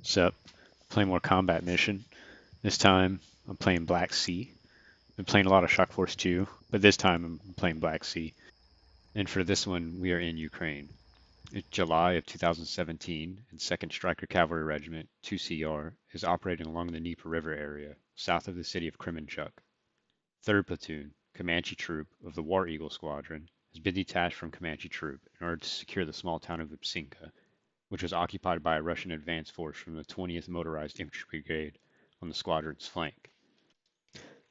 Sup, playing more combat mission. This time I'm playing Black Sea. Been playing a lot of Shock Force 2, but this time I'm playing Black Sea. And for this one, we are in Ukraine. It's July of 2017, and 2nd Stryker Cavalry Regiment, 2CR, is operating along the Dnieper River area, south of the city of Kremenchuk. 3rd Platoon, Comanche Troop of the War Eagle Squadron, has been detached from Comanche Troop in order to secure the small town of Ipsinka, which was occupied by a Russian advance force from the 20th Motorized Infantry Brigade on the squadron's flank.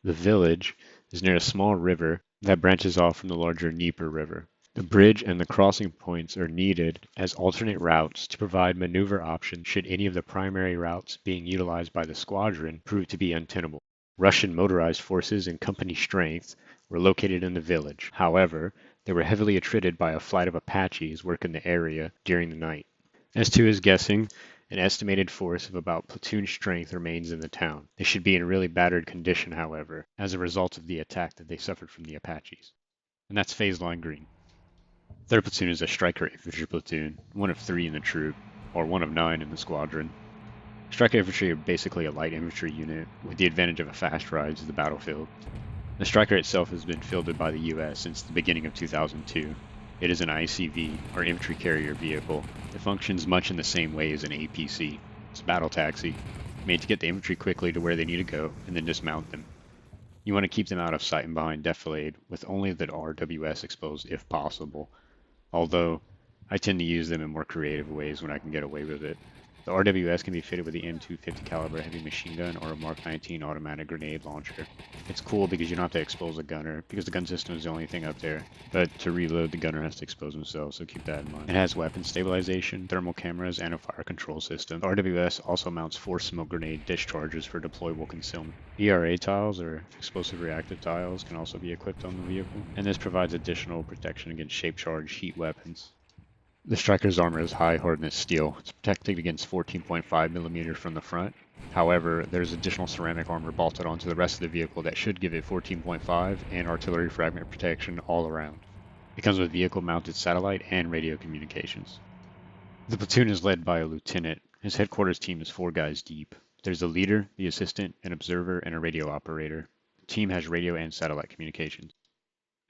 The village is near a small river that branches off from the larger Dnieper River. The bridge and the crossing points are needed as alternate routes to provide maneuver options should any of the primary routes being utilized by the squadron prove to be untenable. Russian motorized forces in company strength were located in the village. However, they were heavily attrited by a flight of Apaches working the area during the night. As to his guessing, an estimated force of about platoon strength remains in the town. They should be in really battered condition, however, as a result of the attack that they suffered from the Apaches. And that's phase line green. 3rd Platoon is a Stryker infantry platoon, one of 3 in the troop, or one of 9 in the squadron. Stryker infantry are basically a light infantry unit, with the advantage of a fast ride to the battlefield. The Stryker itself has been fielded by the US since the beginning of 2002. It is an ICV, or infantry carrier vehicle, that functions much in the same way as an APC. It's a battle taxi, made to get the infantry quickly to where they need to go, and then dismount them. You want to keep them out of sight and behind defilade, with only the RWS exposed if possible, although I tend to use them in more creative ways when I can get away with it. The RWS can be fitted with the M250 caliber heavy machine gun or a Mark 19 automatic grenade launcher. It's cool because you don't have to expose a gunner, because the gun system is the only thing up there, but to reload the gunner has to expose himself, so keep that in mind. It has weapon stabilization, thermal cameras, and a fire control system. The RWS also mounts 4 smoke grenade discharges for deployable concealment. ERA tiles, or explosive reactive tiles, can also be equipped on the vehicle, and this provides additional protection against shape-charged heat weapons. The Stryker's armor is high hardness steel. It's protected against 14.5mm from the front. However, there's additional ceramic armor bolted onto the rest of the vehicle that should give it 14.5 and artillery fragment protection all around. It comes with vehicle-mounted satellite and radio communications. The platoon is led by a lieutenant. His headquarters team is 4 guys deep. There's a leader, the assistant, an observer, and a radio operator. The team has radio and satellite communications.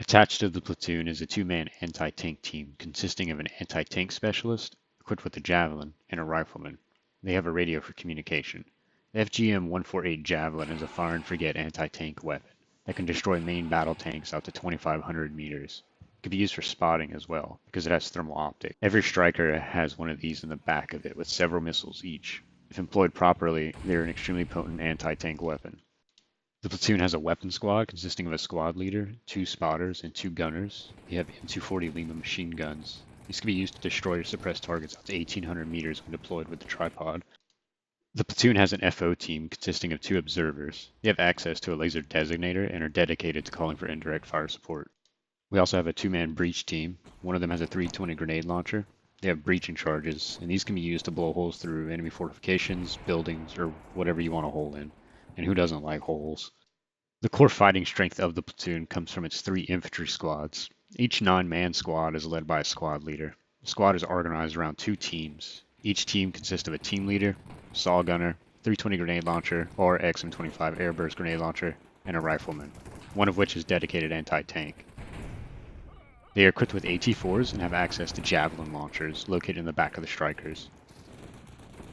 Attached to the platoon is a 2-man anti-tank team consisting of an anti-tank specialist, equipped with a javelin, and a rifleman. They have a radio for communication. The FGM-148 Javelin is a fire and forget anti-tank weapon that can destroy main battle tanks out to 2,500 meters. It can be used for spotting as well, because it has thermal optic. Every Stryker has one of these in the back of it with several missiles each. If employed properly, they are an extremely potent anti-tank weapon. The platoon has a weapon squad consisting of a squad leader, 2 spotters, and 2 gunners. They have M240 Lima machine guns. These can be used to destroy or suppress targets up to 1,800 meters when deployed with the tripod. The platoon has an FO team consisting of 2 observers. They have access to a laser designator and are dedicated to calling for indirect fire support. We also have a 2-man breach team. One of them has a 320 grenade launcher. They have breaching charges, and these can be used to blow holes through enemy fortifications, buildings, or whatever you want a hole in. And who doesn't like holes? The core fighting strength of the platoon comes from its 3 infantry squads. Each 9-man squad is led by a squad leader. The squad is organized around 2 teams. Each team consists of a team leader, saw gunner, 320 grenade launcher, or XM25 airburst grenade launcher, and a rifleman, one of which is dedicated anti-tank. They are equipped with AT-4s and have access to javelin launchers located in the back of the Strykers.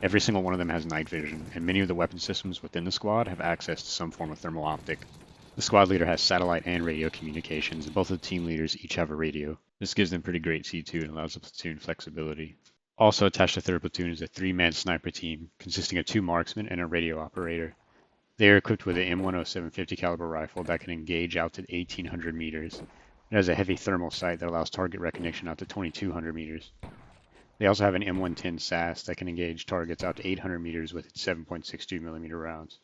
Every single one of them has night vision, and many of the weapon systems within the squad have access to some form of thermal optic. The squad leader has satellite and radio communications, and both of the team leaders each have a radio. This gives them pretty great C2 and allows the platoon flexibility. Also attached to 3rd Platoon is a 3-man sniper team, consisting of 2 marksmen and a radio operator. They are equipped with an M107 50 caliber rifle that can engage out to 1,800 meters. It has a heavy thermal sight that allows target recognition out to 2,200 meters. They also have an M110 SAS that can engage targets out to 800 meters with its 7.62mm rounds.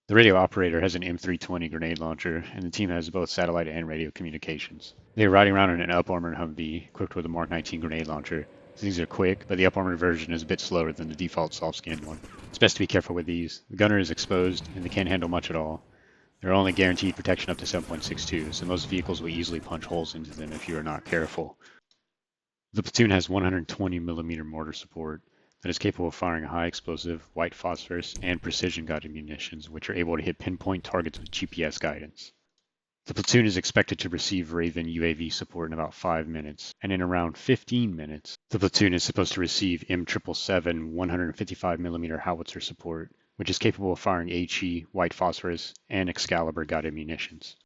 The radio operator has an M320 grenade launcher, and the team has both satellite and radio communications. They are riding around in an up-armored Humvee, equipped with a Mark 19 grenade launcher. These are quick, but the up-armored version is a bit slower than the default soft-skinned one. It's best to be careful with these. The gunner is exposed, and they can't handle much at all. They're only guaranteed protection up to 7.62, so most vehicles will easily punch holes into them if you are not careful. The platoon has 120mm mortar support. that is capable of firing high explosive, white phosphorus, and precision guided munitions, which are able to hit pinpoint targets with GPS guidance. The platoon is expected to receive Raven UAV support in about 5 minutes, and in around 15 minutes, the platoon is supposed to receive M777 155mm howitzer support, which is capable of firing HE, white phosphorus, and Excalibur guided munitions.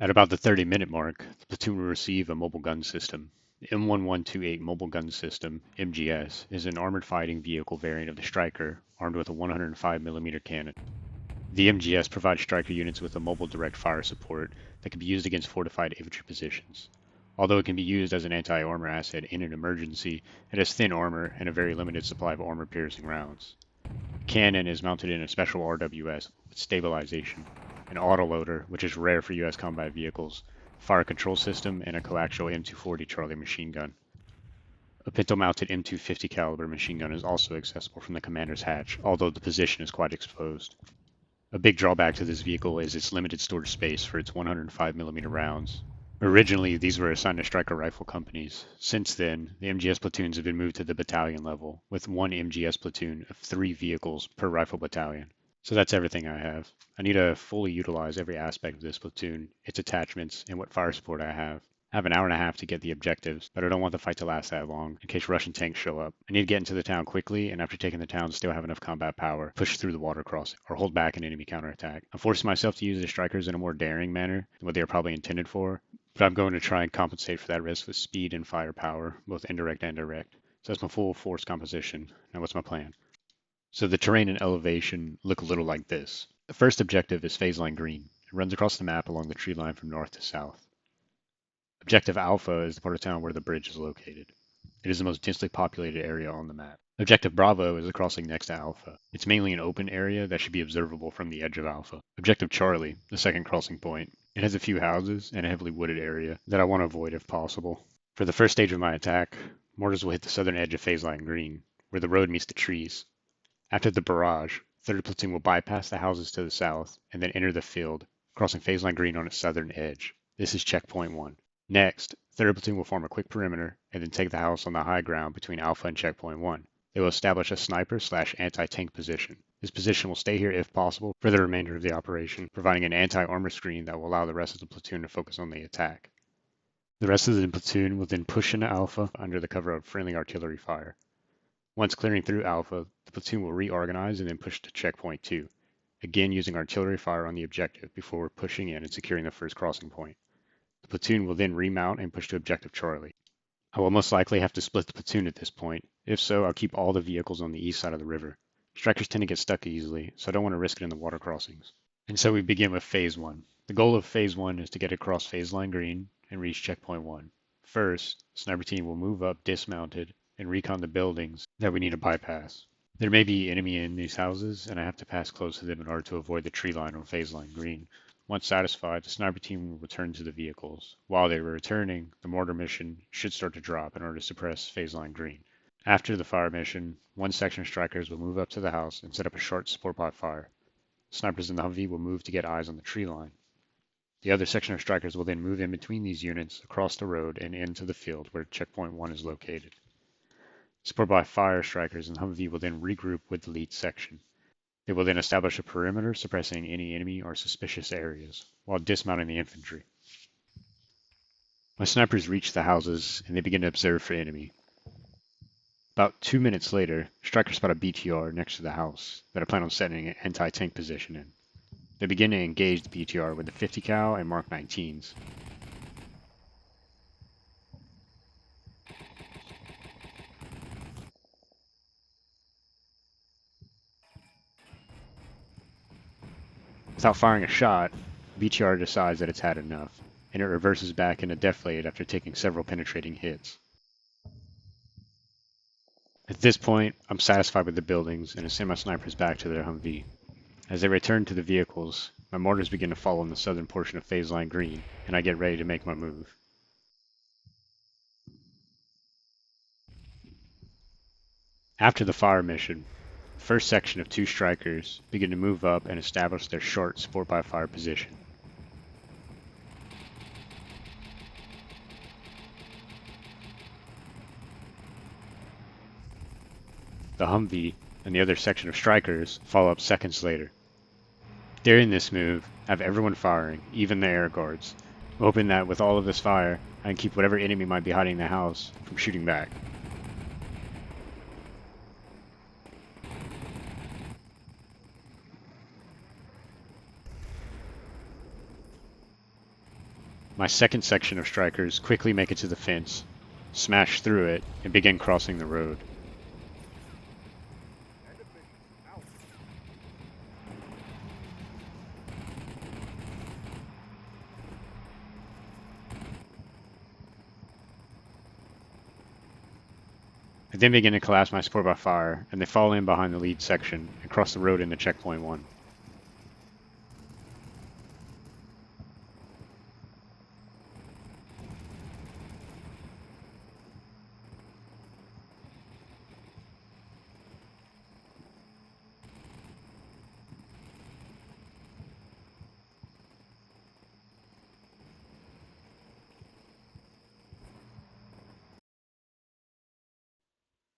At about the 30-minute mark, the platoon will receive a mobile gun system. The M1128 Mobile Gun System, MGS, is an armored fighting vehicle variant of the Stryker, armed with a 105mm cannon. The MGS provides Stryker units with a mobile direct fire support that can be used against fortified infantry positions. Although it can be used as an anti-armor asset in an emergency, it has thin armor and a very limited supply of armor-piercing rounds. The cannon is mounted in a special RWS with stabilization, an autoloader, which is rare for U.S. combat vehicles, fire control system, and a coaxial M240 Charlie machine gun. A pintle-mounted M250 caliber machine gun is also accessible from the commander's hatch, although the position is quite exposed. A big drawback to this vehicle is its limited storage space for its 105mm rounds. Originally, these were assigned to Stryker rifle companies. Since then, the MGS platoons have been moved to the battalion level, with one MGS platoon of 3 vehicles per rifle battalion. So that's everything I have. I need to fully utilize every aspect of this platoon, its attachments, and what fire support I have. I have an hour and a half to get the objectives, but I don't want the fight to last that long, in case Russian tanks show up. I need to get into the town quickly, and after taking the town still have enough combat power, push through the water crossing, or hold back an enemy counterattack. I'm forcing myself to use the Strykers in a more daring manner than what they are probably intended for, but I'm going to try and compensate for that risk with speed and firepower, both indirect and direct. So that's my full force composition. Now what's my plan? So the terrain and elevation look a little like this. The first objective is phase line green. It runs across the map along the tree line from north to south. Objective Alpha is the part of town where the bridge is located. It is the most densely populated area on the map. Objective Bravo is the crossing next to Alpha. It's mainly an open area that should be observable from the edge of Alpha. Objective Charlie, the second crossing point. It has a few houses and a heavily wooded area that I want to avoid if possible. For the first stage of my attack, mortars will hit the southern edge of phase line green, where the road meets the trees. After the barrage, 3rd Platoon will bypass the houses to the south and then enter the field, crossing phase line green on its southern edge. This is checkpoint 1. Next, 3rd Platoon will form a quick perimeter and then take the house on the high ground between Alpha and checkpoint 1. They will establish a sniper/anti-tank position. This position will stay here if possible for the remainder of the operation, providing an anti-armor screen that will allow the rest of the platoon to focus on the attack. The rest of the platoon will then push into Alpha under the cover of friendly artillery fire. Once clearing through Alpha, the platoon will reorganize and then push to checkpoint 2, again using artillery fire on the objective before pushing in and securing the first crossing point. The platoon will then remount and push to objective Charlie. I will most likely have to split the platoon at this point. If so, I'll keep all the vehicles on the east side of the river. Strikers tend to get stuck easily, so I don't want to risk it in the water crossings. And so we begin with Phase 1. The goal of Phase 1 is to get across phase line green and reach checkpoint 1. First, the sniper team will move up dismounted and recon the buildings that we need to bypass. There may be enemy in these houses, and I have to pass close to them in order to avoid the tree line on phase line green. Once satisfied, the sniper team will return to the vehicles. While they were returning, the mortar mission should start to drop in order to suppress phase line green. After the fire mission, one section of strikers will move up to the house and set up a short support by fire. Snipers in the Humvee will move to get eyes on the tree line. The other section of strikers will then move in between these units across the road and into the field where checkpoint 1 is located. Support by fire strikers in Humvee will then regroup with the lead section. They will then establish a perimeter suppressing any enemy or suspicious areas, while dismounting the infantry. My snipers reach the houses and they begin to observe for enemy. About 2 minutes later, strikers spot a BTR next to the house that I plan on setting an anti-tank position in. They begin to engage the BTR with the 50 cal and Mark 19s. Without firing a shot, BTR decides that it's had enough, and it reverses back into deflate after taking several penetrating hits. At this point, I'm satisfied with the buildings and I send my snipers back to their Humvee. As they return to the vehicles, my mortars begin to fall in the southern portion of phase line green, and I get ready to make my move. After the fire mission, the first section of 2 strikers begin to move up and establish their short support by fire position. the Humvee, and the other section of strikers follow up seconds later. During this move, I have everyone firing, even the air guards, hoping that with all of this fire, I can keep whatever enemy might be hiding in the house from shooting back. My second section of strikers quickly make it to the fence, smash through it, and begin crossing the road. I then begin to collapse my support by fire, and they fall in behind the lead section and cross the road into checkpoint 1.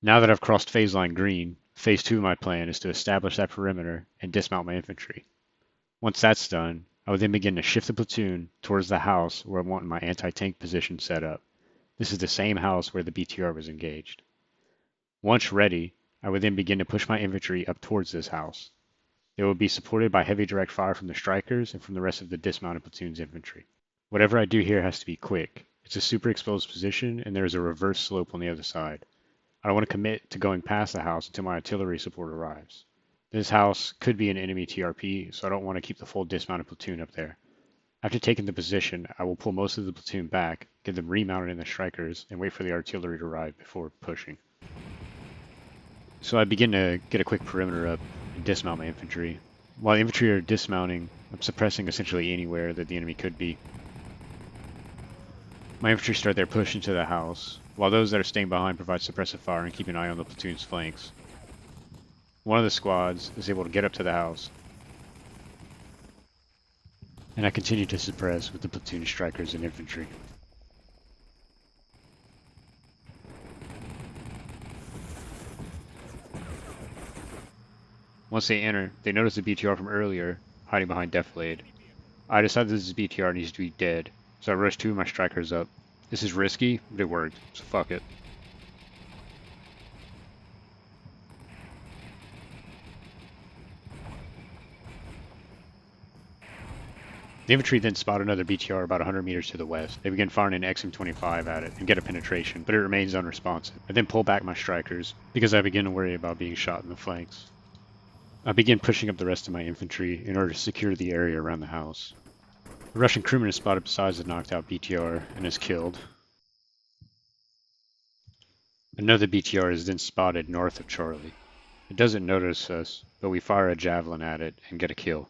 Now that I've crossed phase line green, phase 2 of my plan is to establish that perimeter and dismount my infantry. Once that's done, I would then begin to shift the platoon towards the house where I want my anti-tank position set up. This is the same house where the BTR was engaged. Once ready, I would then begin to push my infantry up towards this house. They will be supported by heavy direct fire from the strikers and from the rest of the dismounted platoon's infantry. Whatever I do here has to be quick. It's a super exposed position and there is a reverse slope on the other side. I don't want to commit to going past the house until my artillery support arrives. This house could be an enemy TRP, so I don't want to keep the full dismounted platoon up there. After taking the position, I will pull most of the platoon back, get them remounted in the strikers, and wait for the artillery to arrive before pushing. So I begin to get a quick perimeter up and dismount my infantry. While the infantry are dismounting, I'm suppressing essentially anywhere that the enemy could be. My infantry start their push into the house, while those that are staying behind provide suppressive fire and keep an eye on the platoon's flanks. One of the squads is able to get up to the house, and I continue to suppress with the platoon strikers and infantry. Once they enter, they notice the BTR from earlier hiding behind Deflade. I decide this BTR needs to be dead, so I rush 2 of my strikers up. This is risky, but it worked, so fuck it. The infantry then spot another BTR about 100 meters to the west. They begin firing an XM25 at it and get a penetration, but it remains unresponsive. I then pull back my strikers because I begin to worry about being shot in the flanks. I begin pushing up the rest of my infantry in order to secure the area around the house. The Russian crewman is spotted beside the knocked out BTR and is killed. Another BTR is then spotted north of Charlie. It doesn't notice us, but we fire a javelin at it and get a kill.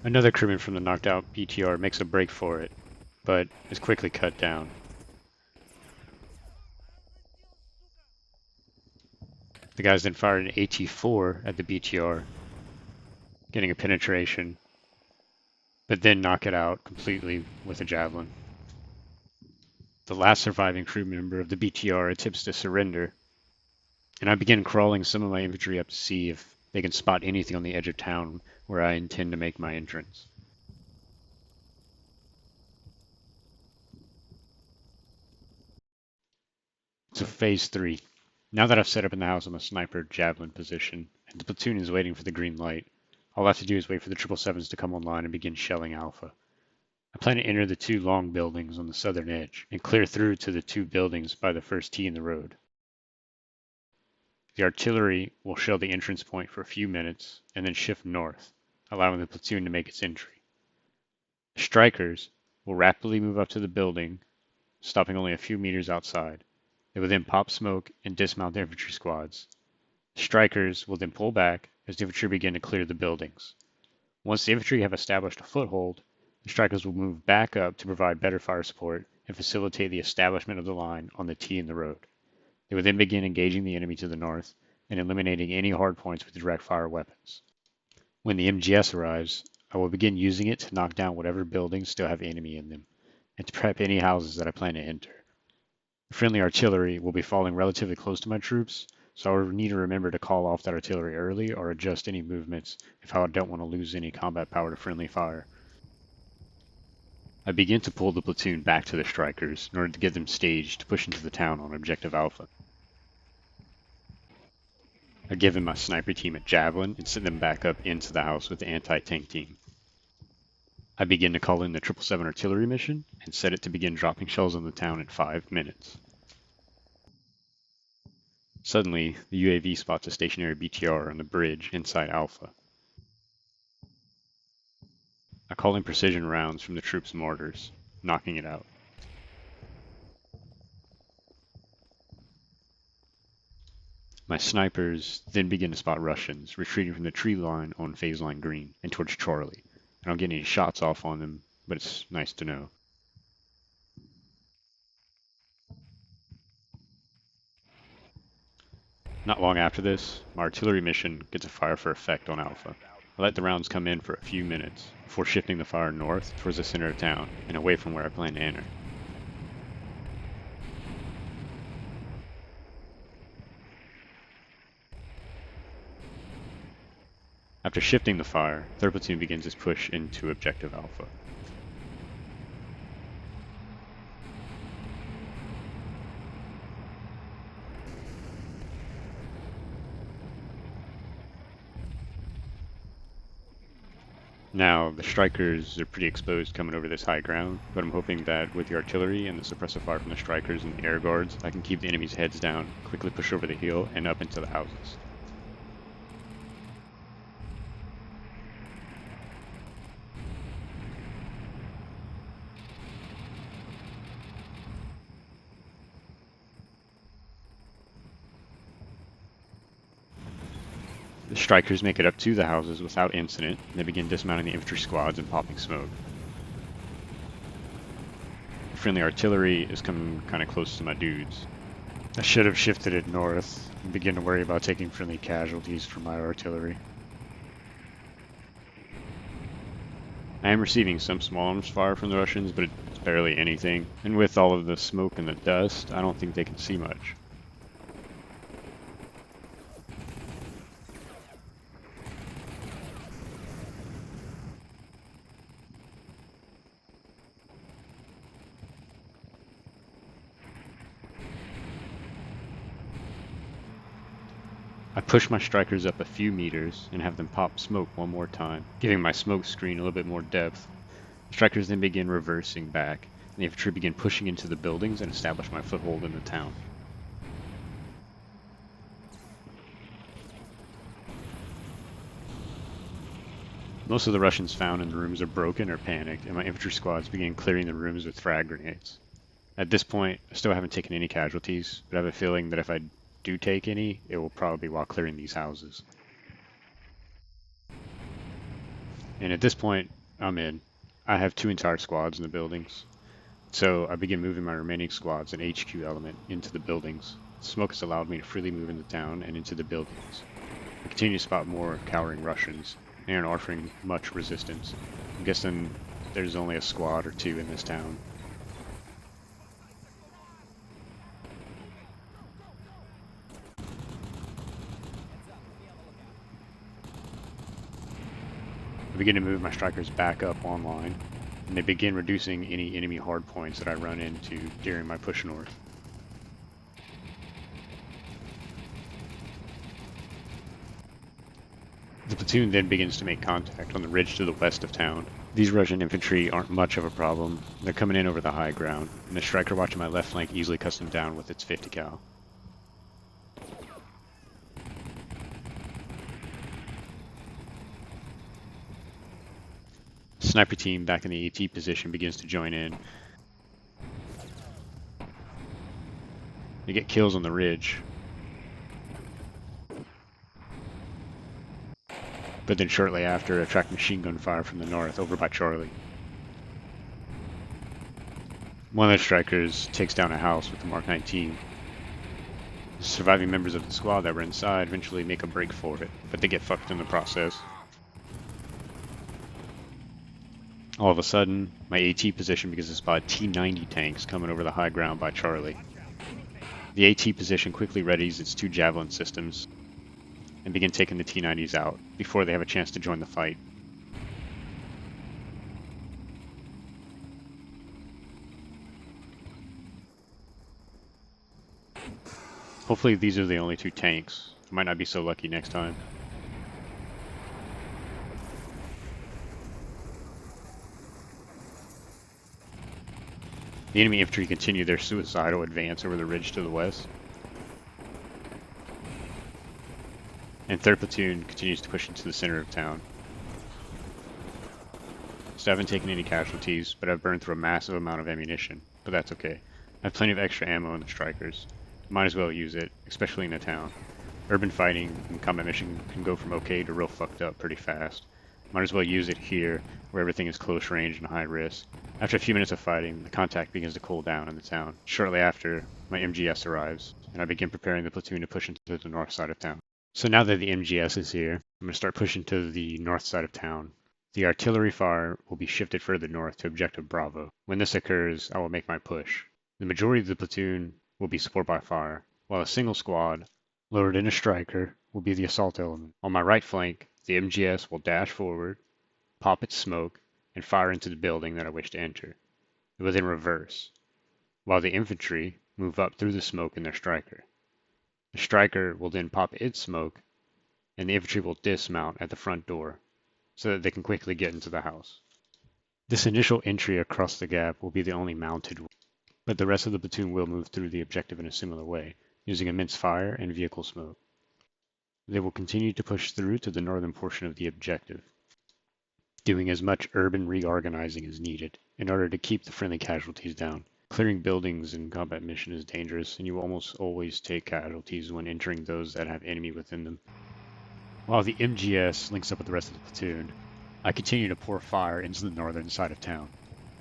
Another crewman from the knocked out BTR makes a break for it, but is quickly cut down. The guys then fired an AT-4 at the BTR, getting a penetration, but then knock it out completely with a javelin. The last surviving crew member of the BTR attempts to surrender, and I begin crawling some of my infantry up to see if they can spot anything on the edge of town where I intend to make my entrance. So phase 3. Now that I've set up in the house I'm a sniper javelin position, and the platoon is waiting for the green light, all I have to do is wait for the 777s to come online and begin shelling Alpha. I plan to enter the 2 long buildings on the southern edge, and clear through to the 2 buildings by the first T in the road. The artillery will shell the entrance point for a few minutes, and then shift north, allowing the platoon to make its entry. The strikers will rapidly move up to the building, stopping only a few meters outside. They will then pop smoke and dismount the infantry squads. The strikers will then pull back as the infantry begin to clear the buildings. Once the infantry have established a foothold, the strikers will move back up to provide better fire support and facilitate the establishment of the line on the T in the road. They will then begin engaging the enemy to the north and eliminating any hard points with direct fire weapons. When the MGS arrives, I will begin using it to knock down whatever buildings still have enemy in them, and to prep any houses that I plan to enter. Friendly artillery will be falling relatively close to my troops, so I will need to remember to call off that artillery early or adjust any movements if I don't want to lose any combat power to friendly fire. I begin to pull the platoon back to the strikers in order to get them staged to push into the town on Objective Alpha. I give them my sniper team a javelin and send them back up into the house with the anti-tank team. I begin to call in the 777 artillery mission and set it to begin dropping shells on the town in 5 minutes. Suddenly, the UAV spots a stationary BTR on the bridge inside Alpha. I call in precision rounds from the troops' mortars, knocking it out. My snipers then begin to spot Russians retreating from the tree line on phase line green and towards Charlie. I don't get any shots off on them, but it's nice to know. Not long after this, my artillery mission gets a fire for effect on Alpha. I let the rounds come in for a few minutes before shifting the fire north towards the center of town and away from where I plan to enter. After shifting the fire, 3rd Platoon begins its push into Objective Alpha. Now, the strikers are pretty exposed coming over this high ground, but I'm hoping that with the artillery and the suppressive fire from the strikers and the air guards, I can keep the enemy's heads down, quickly push over the hill, and up into the houses. The strikers make it up to the houses without incident, and they begin dismounting the infantry squads and popping smoke. The friendly artillery is coming kind of close to my dudes. I should have shifted it north and begin to worry about taking friendly casualties from my artillery. I am receiving some small arms fire from the Russians, but it's barely anything, and with all of the smoke and the dust, I don't think they can see much. I push my strikers up a few meters and have them pop smoke one more time, giving my smoke screen a little bit more depth. The strikers then begin reversing back, and the infantry begin pushing into the buildings and establish my foothold in the town. Most of the Russians found in the rooms are broken or panicked, and my infantry squads begin clearing the rooms with frag grenades. At this point, I still haven't taken any casualties, but I have a feeling that if I do take any, it will probably be while clearing these houses. And at this point, I'm in. I have 2 entire squads in the buildings. So I begin moving my remaining squads and HQ element into the buildings. Smoke has allowed me to freely move into town and into the buildings. I continue to spot more cowering Russians. They aren't offering much resistance. I'm guessing there's only a squad or 2 in this town. I begin to move my strikers back up online, and they begin reducing any enemy hard points that I run into during my push north. The platoon then begins to make contact on the ridge to the west of town. These Russian infantry aren't much of a problem. They're coming in over the high ground, and the striker watching my left flank easily cuts them down with its 50 cal. Sniper team back in the AT position begins to join in. They get kills on the ridge, but then shortly after attract machine gun fire from the north over by Charlie. One of the strikers takes down a house with the Mark 19. The surviving members of the squad that were inside eventually make a break for it, but they get fucked in the process. All of a sudden, my AT position begins to spot T-90 tanks coming over the high ground by Charlie. The AT position quickly readies its 2 javelin systems and begin taking the T-90s out before they have a chance to join the fight. Hopefully these are the only 2 tanks. I might not be so lucky next time. The enemy infantry continue their suicidal advance over the ridge to the west. And 3rd Platoon continues to push into the center of town. So I haven't taken any casualties, but I've burned through a massive amount of ammunition. But that's okay. I have plenty of extra ammo in the strikers. Might as well use it, especially in a town. Urban fighting and combat mission can go from okay to real fucked up pretty fast. Might as well use it here, where everything is close range and high risk. After a few minutes of fighting, the contact begins to cool down in the town. Shortly after, my MGS arrives, and I begin preparing the platoon to push into the north side of town. So now that the MGS is here, I'm going to start pushing to the north side of town. The artillery fire will be shifted further north to Objective Bravo. When this occurs, I will make my push. The majority of the platoon will be support by fire, while a single squad, lowered in a striker, will be the assault element. On my right flank, the MGS will dash forward, pop its smoke, and fire into the building that I wish to enter. It will then reverse, while the infantry move up through the smoke in their striker. The striker will then pop its smoke, and the infantry will dismount at the front door, so that they can quickly get into the house. This initial entry across the gap will be the only mounted one, but the rest of the platoon will move through the objective in a similar way, using immense fire and vehicle smoke. They will continue to push through to the northern portion of the objective, doing as much urban reorganizing as needed in order to keep the friendly casualties down. Clearing buildings in combat mission is dangerous, and you will almost always take casualties when entering those that have enemy within them. While the MGS links up with the rest of the platoon, I continue to pour fire into the northern side of town.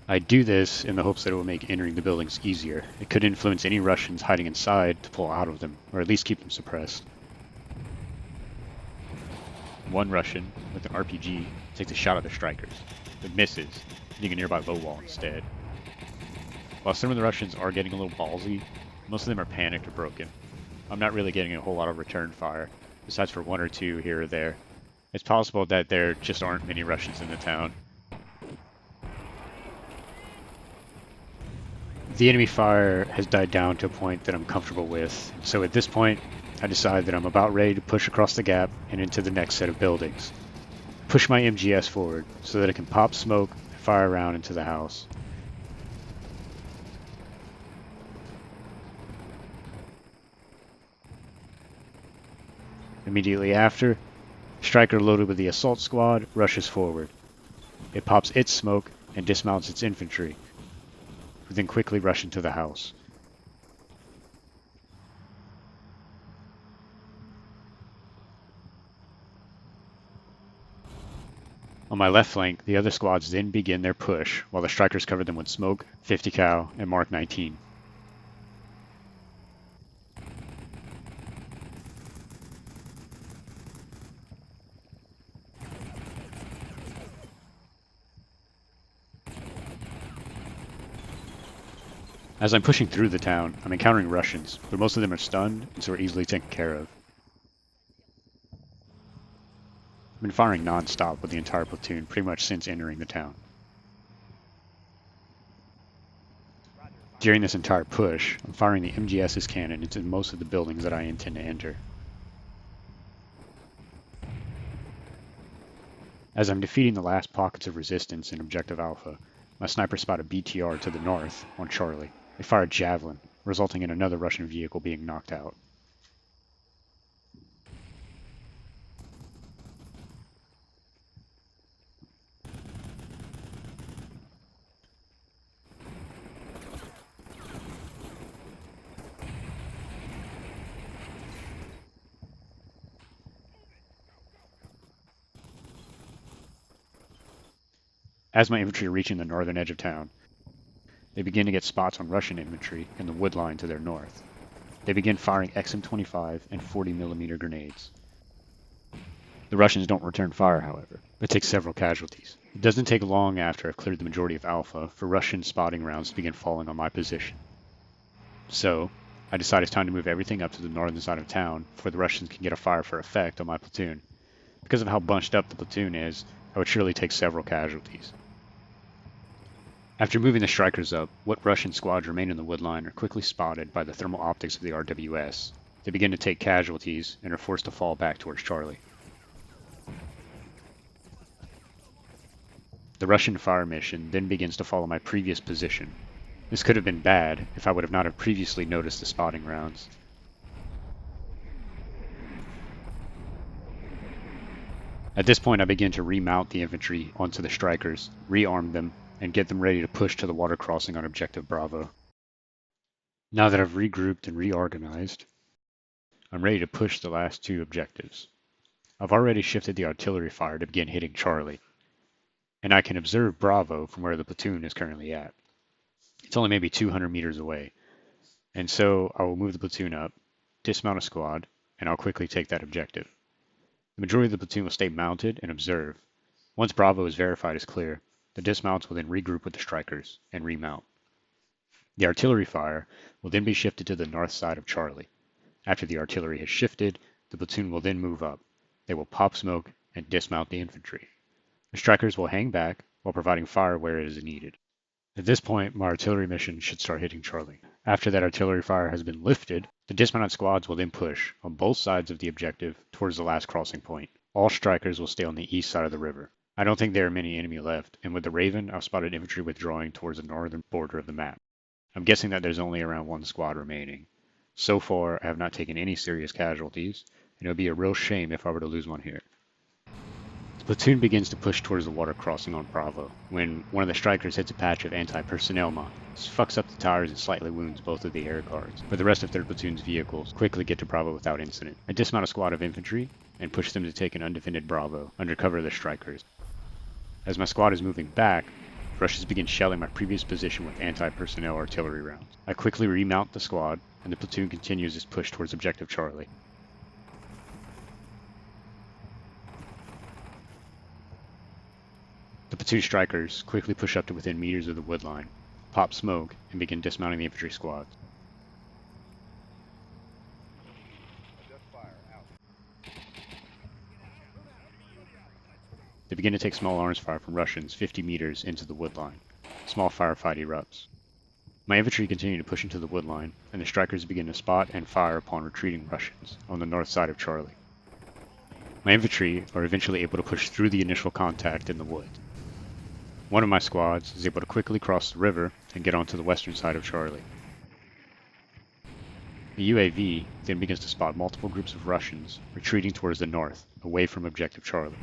I do this in the hopes that it will make entering the buildings easier. It could influence any Russians hiding inside to pull out of them, or at least keep them suppressed. One Russian, with an RPG, takes a shot at the strikers, but misses, hitting a nearby low wall instead. While some of the Russians are getting a little ballsy, most of them are panicked or broken. I'm not really getting a whole lot of return fire, besides for 1 or 2 here or there. It's possible that there just aren't many Russians in the town. The enemy fire has died down to a point that I'm comfortable with, so at this point, I decide that I'm about ready to push across the gap and into the next set of buildings. Push my MGS forward so that it can pop smoke and fire around into the house. Immediately after, striker loaded with the assault squad rushes forward. It pops its smoke and dismounts its infantry, who then quickly rush into the house. On my left flank, the other squads then begin their push, while the strikers cover them with smoke, 50 cal, and Mark 19. As I'm pushing through the town, I'm encountering Russians, but most of them are stunned and so are easily taken care of. I've been firing non-stop with the entire platoon pretty much since entering the town. During this entire push, I'm firing the MGS's cannon into most of the buildings that I intend to enter. As I'm defeating the last pockets of resistance in Objective Alpha, my sniper spotted BTR to the north on Charlie. They fired javelin, resulting in another Russian vehicle being knocked out. As my infantry are reaching the northern edge of town, they begin to get spots on Russian infantry in the wood line to their north. They begin firing XM25 and 40mm grenades. The Russians don't return fire, however, but take several casualties. It doesn't take long after I've cleared the majority of Alpha for Russian spotting rounds to begin falling on my position. So, I decide it's time to move everything up to the northern side of town before the Russians can get a fire for effect on my platoon. Because of how bunched up the platoon is, I would surely take several casualties. After moving the strikers up, what Russian squads remain in the woodline are quickly spotted by the thermal optics of the RWS. They begin to take casualties and are forced to fall back towards Charlie. The Russian fire mission then begins to follow my previous position. This could have been bad if I would have not have previously noticed the spotting rounds. At this point I begin to remount the infantry onto the strikers, rearm them, and get them ready to push to the water crossing on Objective Bravo. Now that I've regrouped and reorganized, I'm ready to push the last two objectives. I've already shifted the artillery fire to begin hitting Charlie, and I can observe Bravo from where the platoon is currently at. It's only maybe 200 meters away, and so I will move the platoon up, dismount a squad, and I'll quickly take that objective. The majority of the platoon will stay mounted and observe. Once Bravo is verified as clear, the dismounts will then regroup with the strikers and remount. The artillery fire will then be shifted to the north side of Charlie. After the artillery has shifted, the platoon will then move up. They will pop smoke and dismount the infantry. The strikers will hang back while providing fire where it is needed. At this point, my artillery mission should start hitting Charlie. After that artillery fire has been lifted, the dismounted squads will then push on both sides of the objective towards the last crossing point. All strikers will stay on the east side of the river. I don't think there are many enemy left, and with the Raven, I've spotted infantry withdrawing towards the northern border of the map. I'm guessing that there's only around one squad remaining. So far, I have not taken any serious casualties, and it would be a real shame if I were to lose one here. The platoon begins to push towards the water crossing on Bravo, when one of the strikers hits a patch of anti-personnel mines. This fucks up the tires and slightly wounds both of the air guards, but the rest of their platoon's vehicles quickly get to Bravo without incident. I dismount a squad of infantry and push them to take an undefended Bravo under cover of the strikers. As my squad is moving back, Russians begin shelling my previous position with anti-personnel artillery rounds. I quickly remount the squad, and the platoon continues its push towards Objective Charlie. The platoon strikers quickly push up to within meters of the woodline, pop smoke, and begin dismounting the infantry squads. They begin to take small arms fire from Russians 50 meters into the woodline. Small firefight erupts. My infantry continue to push into the woodline, and the strikers begin to spot and fire upon retreating Russians on the north side of Charlie. My infantry are eventually able to push through the initial contact in the woods. One of my squads is able to quickly cross the river and get onto the western side of Charlie. The UAV then begins to spot multiple groups of Russians retreating towards the north, away from Objective Charlie.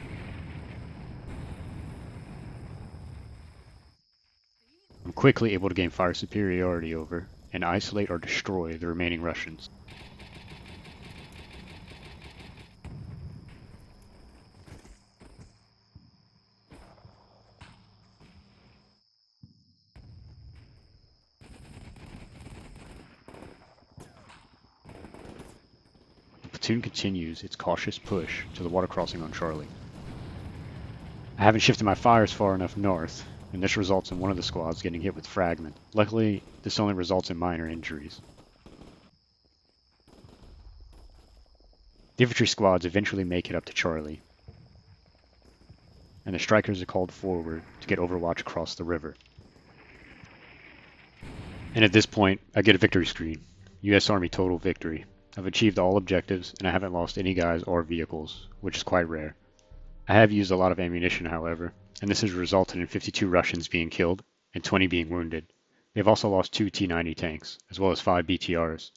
I'm quickly able to gain fire superiority over and isolate or destroy the remaining Russians. The platoon continues its cautious push to the water crossing on Charlie. I haven't shifted my fires far enough north, and this results in one of the squads getting hit with fragment. Luckily, this only results in minor injuries. The infantry squads eventually make it up to Charlie, and the strikers are called forward to get overwatch across the river. And at this point, I get a victory screen. U.S. Army total victory. I've achieved all objectives, and I haven't lost any guys or vehicles, which is quite rare. I have used a lot of ammunition, however, and this has resulted in 52 Russians being killed and 20 being wounded. They've also lost 2 T-90 tanks, as well as 5 BTRs.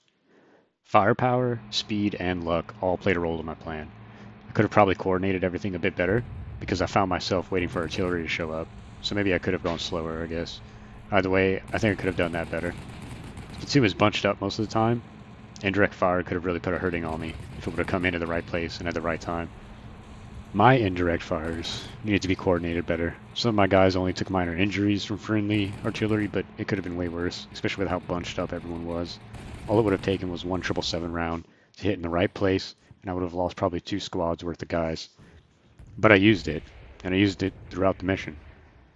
Firepower, speed, and luck all played a role in my plan. I could have probably coordinated everything a bit better, because I found myself waiting for artillery to show up, so maybe I could have gone slower, I guess. Either way, I think I could have done that better. The platoon was bunched up most of the time. Indirect fire could have really put a hurting on me if it would have come in at the right place and at the right time. My indirect fires needed to be coordinated better. Some of my guys only took minor injuries from friendly artillery, but it could have been way worse, especially with how bunched up everyone was. All it would have taken was one 777 round to hit in the right place, and I would have lost probably 2 squads worth of guys. But I used it, and I used it throughout the mission.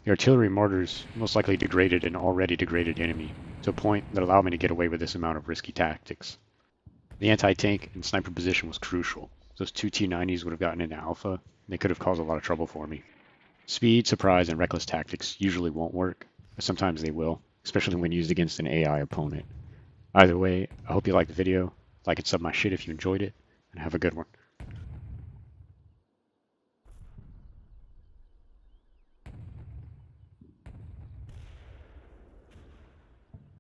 The artillery mortars most likely degraded an already degraded enemy, to a point that allowed me to get away with this amount of risky tactics. The anti-tank and sniper position was crucial. Those two T-90s would have gotten into alpha, and they could have caused a lot of trouble for me. Speed, surprise, and reckless tactics usually won't work, but sometimes they will, especially when used against an AI opponent. Either way, I hope you liked the video, like and sub my shit if you enjoyed it, and have a good one.